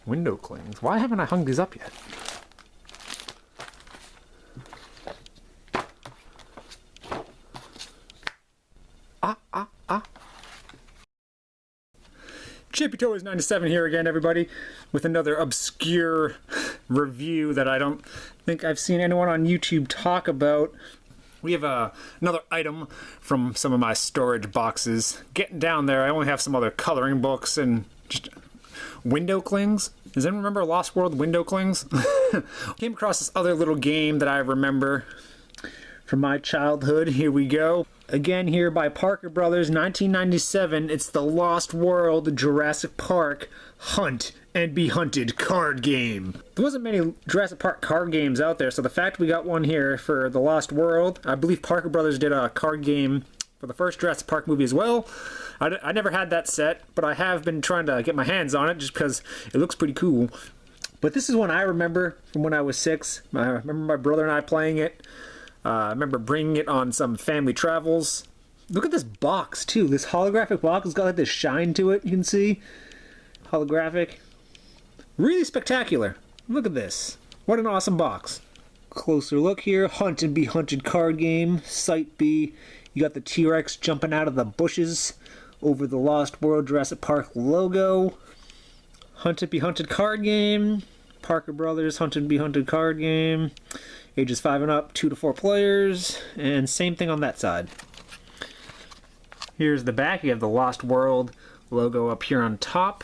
Window clings. Why haven't I hung these up yet? Chippy Toys 97 here again, everybody, with another obscure review that I don't think I've seen anyone on YouTube talk about. We have another item from some of my storage boxes. Getting down there, I only have some other coloring books and just window clings. Does anyone remember Lost World window clings? Came across this other little game that I remember from my childhood. Here we go. Again here by Parker Brothers, 1997. It's the Lost World Jurassic Park Hunt and Be Hunted card game. There wasn't many Jurassic Park card games out there, so the fact we got one here for the Lost World. I believe Parker Brothers did a card game for the first Jurassic Park movie as well. I never had that set, but I have been trying to get my hands on it just because it looks pretty cool. But this is one I remember from when I was 6. I remember my brother and I playing it. I remember bringing it on some family travels. Look at this box, too. This holographic box has got like this shine to it, you can see. Holographic. Really spectacular. Look at this. What an awesome box. Closer look here. Hunt and Be Hunted card game. Site B. You got the T-Rex jumping out of the bushes over the Lost World Jurassic Park logo. Hunt and Be Hunted card game. Parker Brothers Hunt and Be Hunted card game. Ages 5 and up, 2 to 4 players, and same thing on that side. Here's the back. You have the Lost World logo up here on top.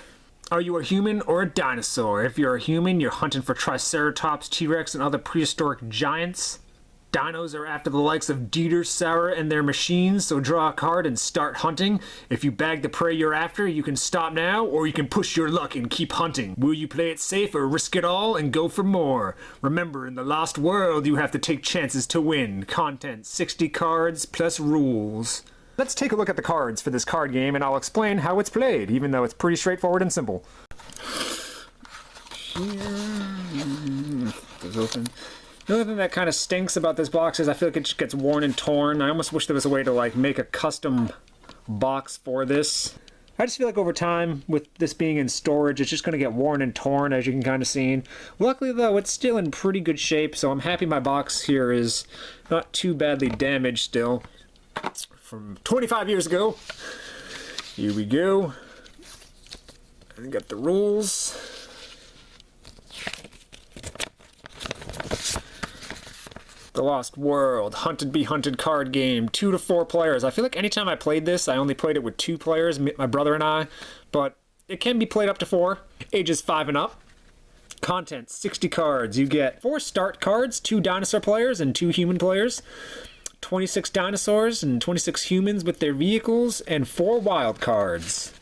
Are you a human or a dinosaur? If you're a human, you're hunting for Triceratops, T-Rex, and other prehistoric giants. Dinos are after the likes of dinosaur and their machines, so draw a card and start hunting. If you bag the prey you're after, you can stop now, or you can push your luck and keep hunting. Will you play it safe or risk it all and go for more? Remember, in the Lost World, you have to take chances to win. Content, 60 cards plus rules. Let's take a look at the cards for this card game, and I'll explain how it's played, even though it's pretty straightforward and simple. Here, goes open. The only thing that kind of stinks about this box is I feel like it just gets worn and torn. I almost wish there was a way to like make a custom box for this. I just feel like over time, with this being in storage, it's just going to get worn and torn, as you can kind of see. Luckily though, it's still in pretty good shape, so I'm happy my box here is not too badly damaged still. From 25 years ago. Here we go. I got the rules. The Lost World, Hunt and Be Hunted card game, 2 to 4 players. I feel like anytime I played this, I only played it with 2 players, my brother and I, but it can be played up to 4, ages 5 and up. Content, 60 cards. You get 4 start cards, 2 dinosaur players and 2 human players, 26 dinosaurs and 26 humans with their vehicles, and 4 wild cards.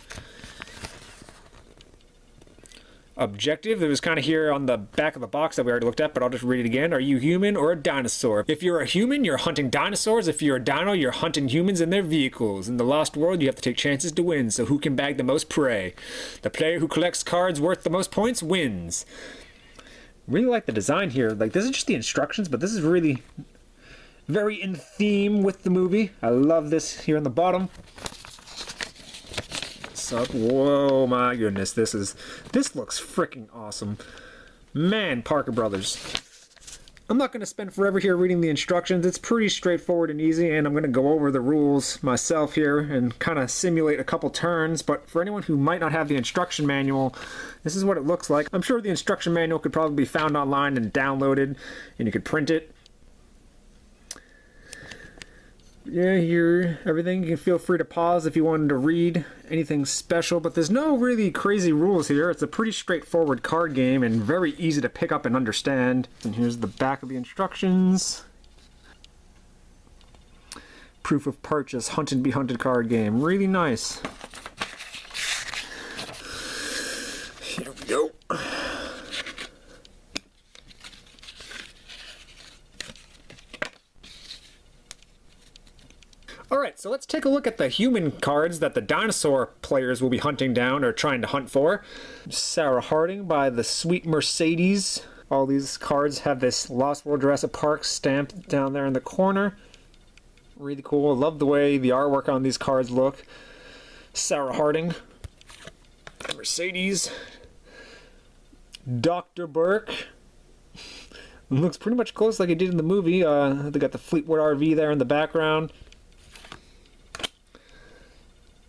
Objective, it was kind of here on the back of the box that we already looked at, but I'll just read it again. Are you human or a dinosaur? If you're a human, you're hunting dinosaurs. If you're a dino, you're hunting humans and their vehicles. In the Lost World, you have to take chances to win, so who can bag the most prey? The player who collects cards worth the most points wins. Really like the design here. Like, this is just the instructions, but this is really very in theme with the movie. I love this here on the bottom. Up. Whoa, my goodness, this looks freaking awesome. Man, Parker Brothers. I'm not going to spend forever here reading the instructions. It's pretty straightforward and easy, and I'm going to go over the rules myself here and kind of simulate a couple turns, but for anyone who might not have the instruction manual, this is what it looks like. I'm sure the instruction manual could probably be found online and downloaded, and you could print it. Yeah, here, everything. You can feel free to pause if you wanted to read anything special, but there's no really crazy rules here. It's a pretty straightforward card game and very easy to pick up and understand. And here's the back of the instructions. Proof of purchase, Hunt and Be Hunted card game. Really nice. Here we go. Alright, so let's take a look at the human cards that the dinosaur players will be hunting down or trying to hunt for. Sarah Harding by the Sweet Mercedes. All these cards have this Lost World Jurassic Park stamped down there in the corner. Really cool. I love the way the artwork on these cards look. Sarah Harding. Mercedes. Dr. Burke. Looks pretty much close like he did in the movie. They got the Fleetwood RV there in the background.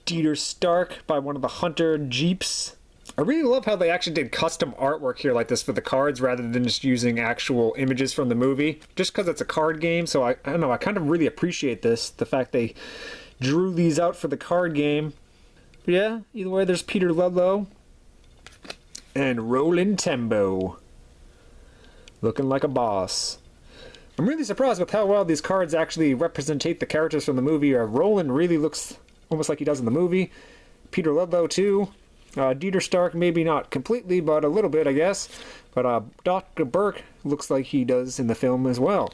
Dieter Stark by one of the Hunter Jeeps. I really love how they actually did custom artwork here like this for the cards rather than just using actual images from the movie. Just because it's a card game, so I don't know, I kind of really appreciate this. The fact they drew these out for the card game. But yeah, either way, there's Peter Ludlow. And Roland Tembo. Looking like a boss. I'm really surprised with how well these cards actually representate the characters from the movie. Roland really looks almost like he does in the movie. Peter Ludlow too. Dieter Stark, maybe not completely, but a little bit, I guess. But Dr. Burke looks like he does in the film as well.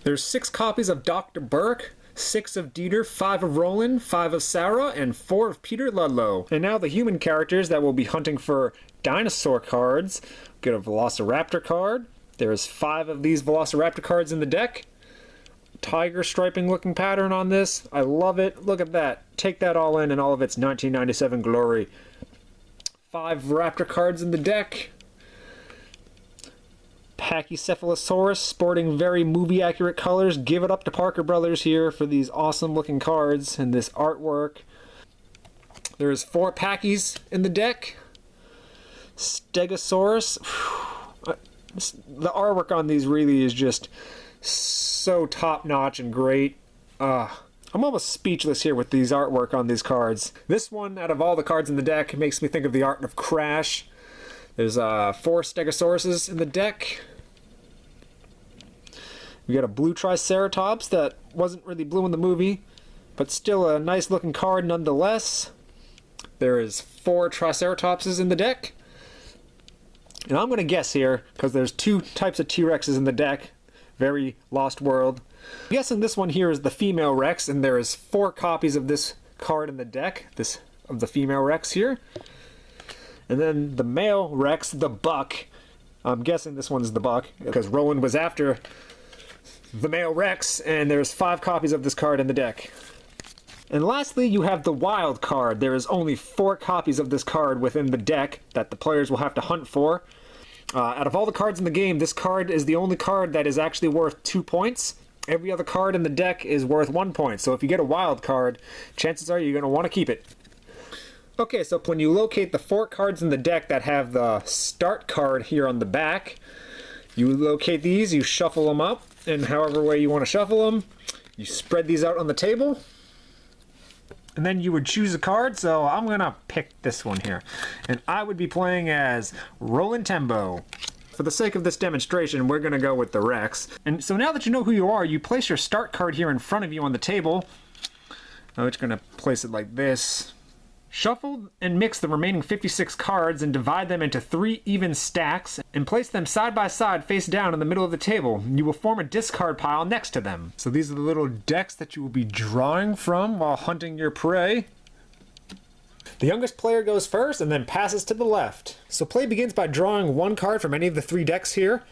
There's 6 copies of Dr. Burke, 6 of Dieter, 5 of Roland, 5 of Sarah, and 4 of Peter Ludlow. And now the human characters that will be hunting for dinosaur cards. Get a Velociraptor card. There's 5 of these Velociraptor cards in the deck. Tiger striping looking pattern on this. I love it. Look at that. Take that all in all of its 1997 glory. 5 Raptor cards in the deck. Pachycephalosaurus sporting very movie accurate colors. Give it up to Parker Brothers here for these awesome looking cards and this artwork. There's 4 Pachy's in the deck. Stegosaurus. The artwork on these really is just so top-notch and great. I'm almost speechless here with these artwork on these cards. This one, out of all the cards in the deck, makes me think of the art of Crash. There's 4 Stegosauruses in the deck. We got a blue Triceratops that wasn't really blue in the movie, but still a nice looking card nonetheless. There is 4 Triceratopses in the deck. And I'm going to guess here, because there's 2 types of T-Rexes in the deck. Very Lost World. I'm guessing this one here is the female Rex, and there is 4 copies of this card in the deck. This of the female Rex here. And then the male Rex, the Buck. I'm guessing this one's the Buck, because Roland was after the male Rex, and there's 5 copies of this card in the deck. And lastly, you have the wild card. There is only 4 copies of this card within the deck that the players will have to hunt for. Out of all the cards in the game, this card is the only card that is actually worth 2 points. Every other card in the deck is worth 1 point. So if you get a wild card, chances are you're going to want to keep it. Okay, so when you locate the 4 cards in the deck that have the start card here on the back, you locate these, you shuffle them up, and however way you want to shuffle them, you spread these out on the table. And then you would choose a card, so I'm going to pick this one here. And I would be playing as Roland Tembo. For the sake of this demonstration, we're going to go with the Rex. And so now that you know who you are, you place your start card here in front of you on the table. I'm just going to place it like this. Shuffle and mix the remaining 56 cards and divide them into 3 even stacks and place them side by side face down in the middle of the table. You will form a discard pile next to them. So these are the little decks that you will be drawing from while hunting your prey. The youngest player goes first and then passes to the left. So play begins by drawing 1 card from any of the 3 decks here.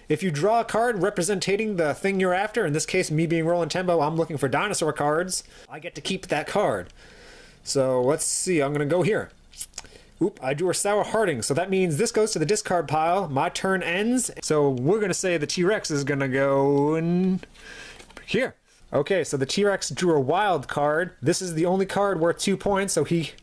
If you draw a card representing the thing you're after, in this case me being Roland Tembo, I'm looking for dinosaur cards, I get to keep that card. So let's see, I'm going to go here. Oop, I drew a Sour Harding, so that means this goes to the discard pile. My turn ends, so we're going to say the T-Rex is going to go in here. Okay, so the T-Rex drew a wild card. This is the only card worth 2 points, so he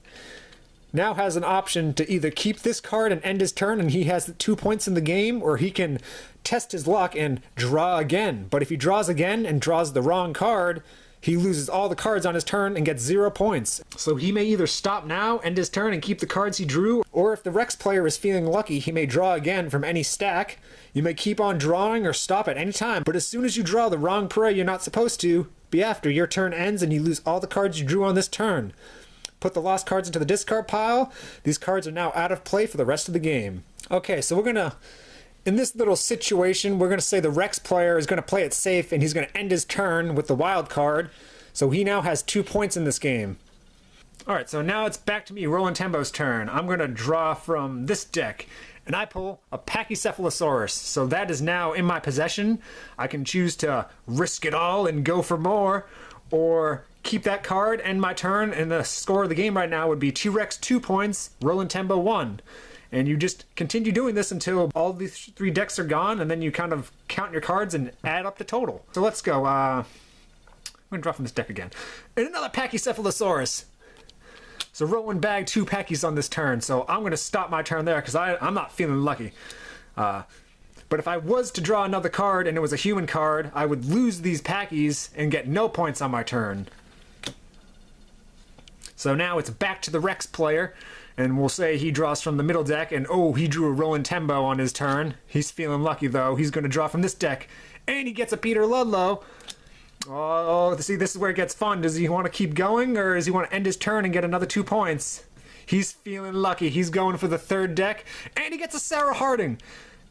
now has an option to either keep this card and end his turn and he has 2 points in the game, or he can test his luck and draw again. But if he draws again and draws the wrong card, he loses all the cards on his turn and gets 0 points. So he may either stop now, end his turn, and keep the cards he drew, or if the Rex player is feeling lucky, he may draw again from any stack. You may keep on drawing or stop at any time, but as soon as you draw the wrong prey you're not supposed to be after, your turn ends and you lose all the cards you drew on this turn. Put the lost cards into the discard pile. These cards are now out of play for the rest of the game. Okay, so we're gonna, in this little situation, we're going to say the Rex player is going to play it safe and he's going to end his turn with the wild card. So he now has 2 points in this game. Alright, so now it's back to me, Roland Tembo's turn. I'm going to draw from this deck. And I pull a Pachycephalosaurus. So that is now in my possession. I can choose to risk it all and go for more, or keep that card, end my turn, and the score of the game right now would be T-Rex 2 points, Roland Tembo 1. And you just continue doing this until all these 3 decks are gone, and then you kind of count your cards and add up the total. So let's go. I'm going to draw from this deck again. And another Pachycephalosaurus. So Rowan bagged 2 Pachy's on this turn, so I'm going to stop my turn there because I'm not feeling lucky. But if I was to draw another card and it was a human card, I would lose these Pachy's and get no points on my turn. So now it's back to the Rex player, and we'll say he draws from the middle deck, and oh, he drew a Roland Tembo on his turn. He's feeling lucky though. He's going to draw from this deck, and he gets a Peter Ludlow. Oh, see, this is where it gets fun. Does he want to keep going, or does he want to end his turn and get another 2 points? He's feeling lucky. He's going for the 3rd deck, and he gets a Sarah Harding.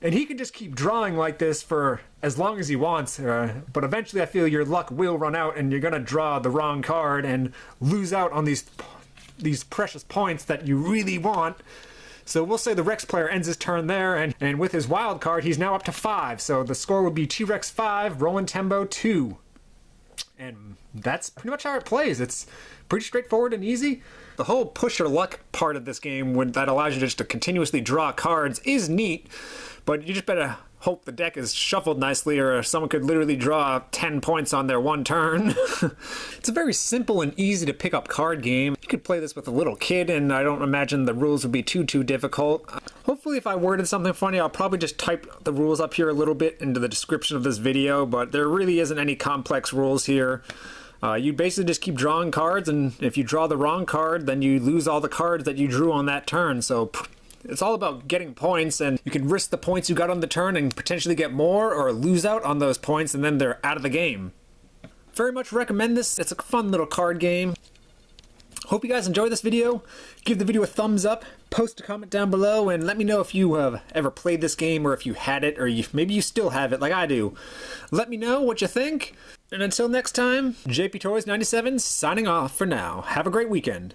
And he can just keep drawing like this for as long as he wants, but eventually I feel your luck will run out and you're going to draw the wrong card and lose out on these precious points that you really want. So we'll say the Rex player ends his turn there, and with his wild card, he's now up to 5. So the score would be T-Rex 5, Roland Tembo 2. And that's pretty much how it plays. It's pretty straightforward and easy. The whole push your luck part of this game that allows you just to continuously draw cards is neat, but you just better hope the deck is shuffled nicely or someone could literally draw 10 points on their one turn. It's a very simple and easy to pick up card game. You could play this with a little kid and I don't imagine the rules would be too difficult. Hopefully if I worded something funny, I'll probably just type the rules up here a little bit into the description of this video, but there really isn't any complex rules here. You basically just keep drawing cards, and if you draw the wrong card, then you lose all the cards that you drew on that turn. So it's all about getting points, and you can risk the points you got on the turn and potentially get more or lose out on those points, and then they're out of the game. Very much recommend this. It's a fun little card game. Hope you guys enjoyed this video. Give the video a thumbs up, post a comment down below, and let me know if you have ever played this game or if you had it or maybe you still have it like I do. Let me know what you think. And until next time, JP Toys 97 signing off for now. Have a great weekend.